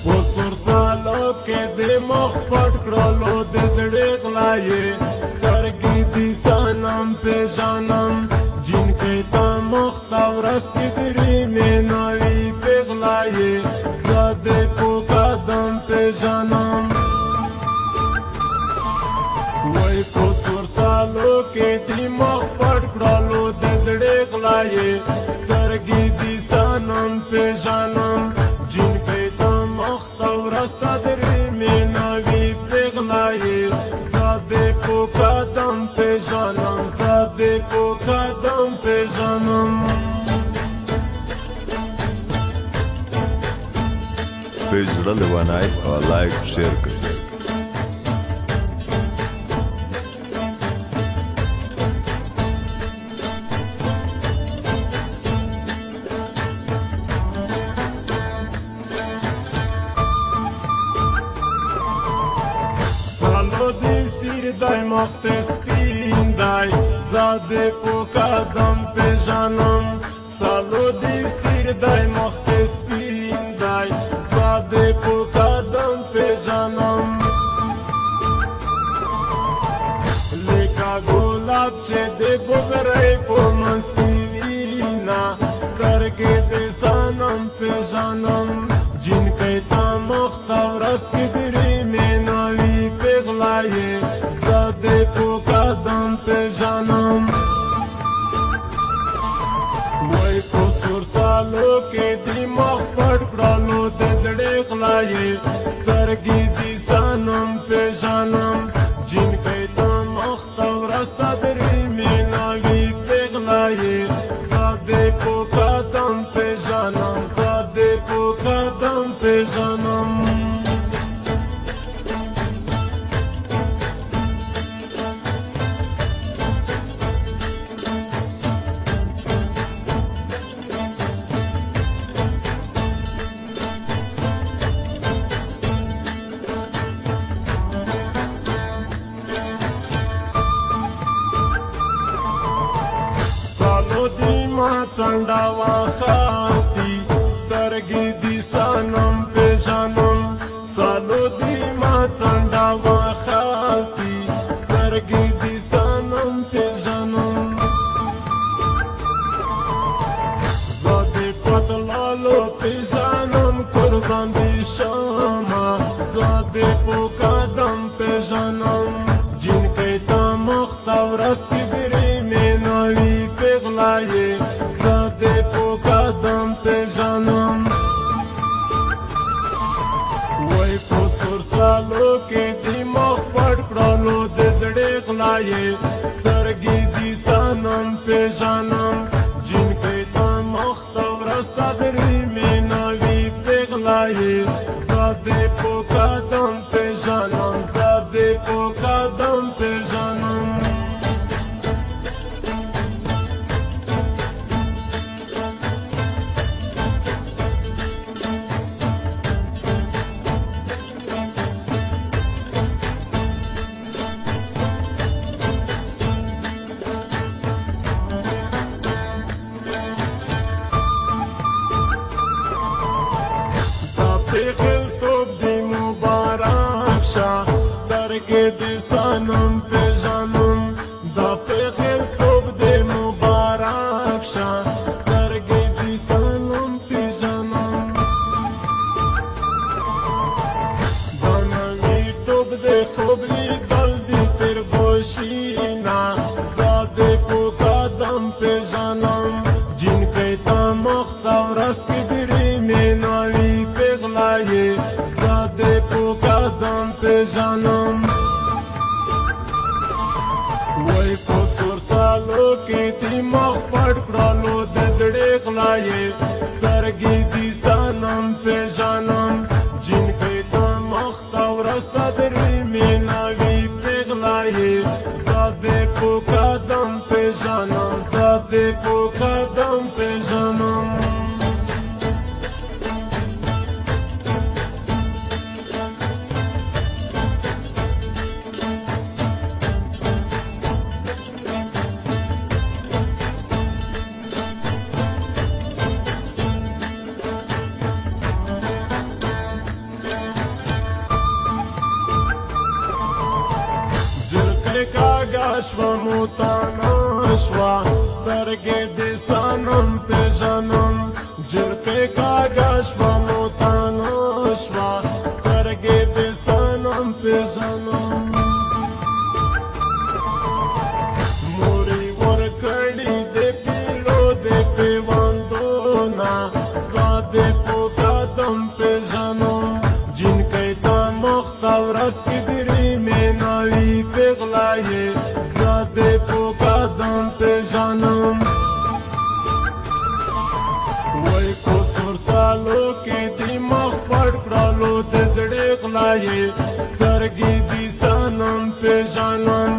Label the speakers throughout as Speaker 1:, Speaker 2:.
Speaker 1: وسور سالو کې د مخ پټ کړلو د زړه غلایې سترګې دي سنم پیژنم جن کې تا مخته ورځ کې درې میناوي پیغلایې زده په قدم پیژنم وای په سور سالو کې دي مخ پټ کړلو د زړه غلایې سترګې دي سنم پیژنم جن کې تا مخته ورځ کې درې میناوي پیغلایې زده په قدم پیژنم زده په قدم پیژنم
Speaker 2: پیج زړه لیوانای او لایک شیر کړئ
Speaker 1: سالو دی سیر دای مخت سپین دای زده په قدم پیژنم سالو دی سیر دای مخت سپین دای زده په قدم پیژنم لیکا ګلاب چې د بګړې په منځ کې وینا سترګې د سنم پیژنم جن کې تا مخته ورځ کې درې میناوي پیغلایې زده په قدم پیژنم وای په سور سالو کې دي مخ پټ کړلو د زړه غلایې سترګې دي سنم پیژنم جن کې تا مخته ورځ کې درې میناوي پیغلایې زده په قدم پیژنم زده په قدم پیژنم سالو دی ما څنډه واخاتی سترګې دي سنم پیژنم سالو دی ما څنډه واخاتی سترګې دي سنم پیژنم زده پتلالو پیژنم قربان دي شمه زده په قدم پیژنم جن کې تا مخته ورځ کې درې میناوي پیغلایې زده په قدم پیژنم وای په سور سالو کې دي مخ پټ کړلو د زړه غلایې سترګې دي سنم پیژنم جن کې تا مخته ورځ کې درې میناوي پیغلایې زده په قدم پیژنم زده په قدم پیژنم پیغل توب دی مبارک شا سترګې دي سنم پیژنم دا پیغل توب دی مبارک شا سترګې دي سنم پیژنم دا نوی توب دی خوب لیدل دی تر گوشینا زده په قدم پیژنم جن کې تا مخته ورځ کې درې میناوي پیغلایې زده په قدم پیژنم وای په سور سالو کې دي مخ پټ کړلو د زړه غلایې سترګې دي سنم پیژنم جن کې تا مخته ورځ کې درې میناوي پیغلایې زده په قدم پیژنم زده په قدم پیژنم شوا موتانا شوا سترګې دې سنم پیژنم جلکې کاږه شوا موتانا شوا سترګې دې سنم پیژنم مورې ورکړې دې پیلو دې پیوندونه زه دې په قدم پیژنم جنکۍ ته مخته ورځ کې درې میناوي پیغله یې زه دې په قدم پیژنم وای په سورسالو کې دې مخ پټ کړلو د زړې غلا یې سترګې دې سنم پیژنم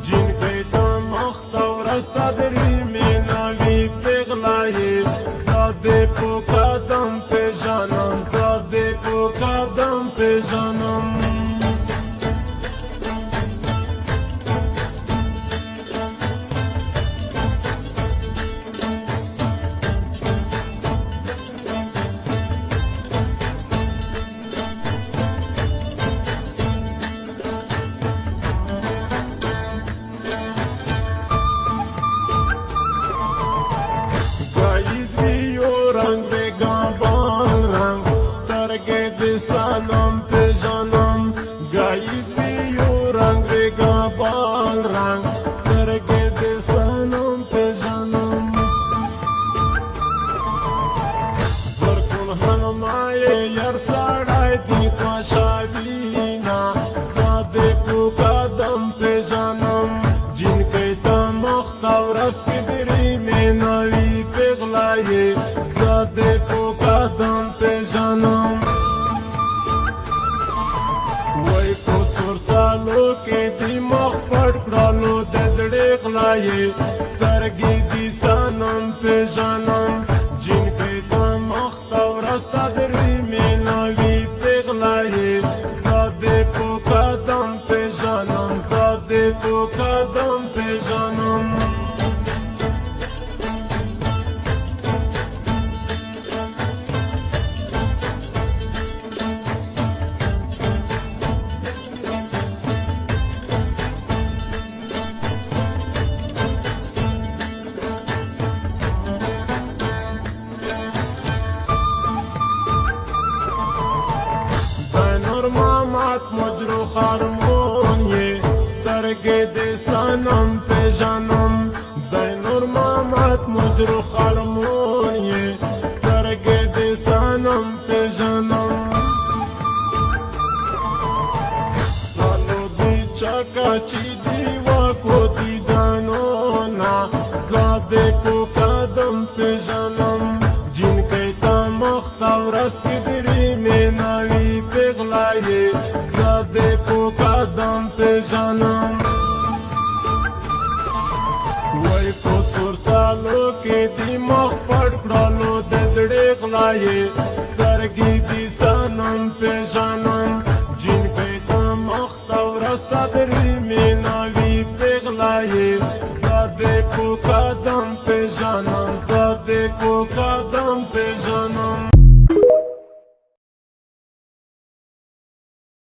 Speaker 1: جنکۍ ته مخته ورځ ته درې میناوي پیغله یې زه دې په قدم پیژنم زه دې په قدم پیژنم رنگ بگم بال رنگ سترگه دی سنم پیژنم گایز بیو رنگ بگم بال رنگ سترگه دی سنم پیژنم زرکون هنمای یر ساڑای دی خوشاوینا زاده کو قدم پیژنم جنکۍ ته مخته ورځ کې درې میناوي پیغله یې زه دې په قدم پیژنم وای په سورسالو کې دې مخ پټ کړلو د زړې غلا یې سترګې دې سنم پیژنم جنکۍ ته مخته ورځ ته درې میناوي پیغله یې زه دې په قدم پیژنم زه دې په قدم پیژنم مامات مجرو خارمون یې سترګې دې سنم پیژنم د نور مامات مجرو خارمون یې سترګې دې سنم پیژنم سالو دې چکا چې دی واکو دي دانونا زه دې په قدم پیژنم جنکۍ ته مخته ورځ کې درې میناوي پیغله یې زه دې په قدم پیژنم وای په سورسالو کې دې مخ پټ کړلو د زړې غلا یې سترګې دې سنم پیژنم جنکۍ ته مخته ورځ ته درې میناوي پیغله یې زه دې په قدم پیژنم زه دې په قدم پیژنم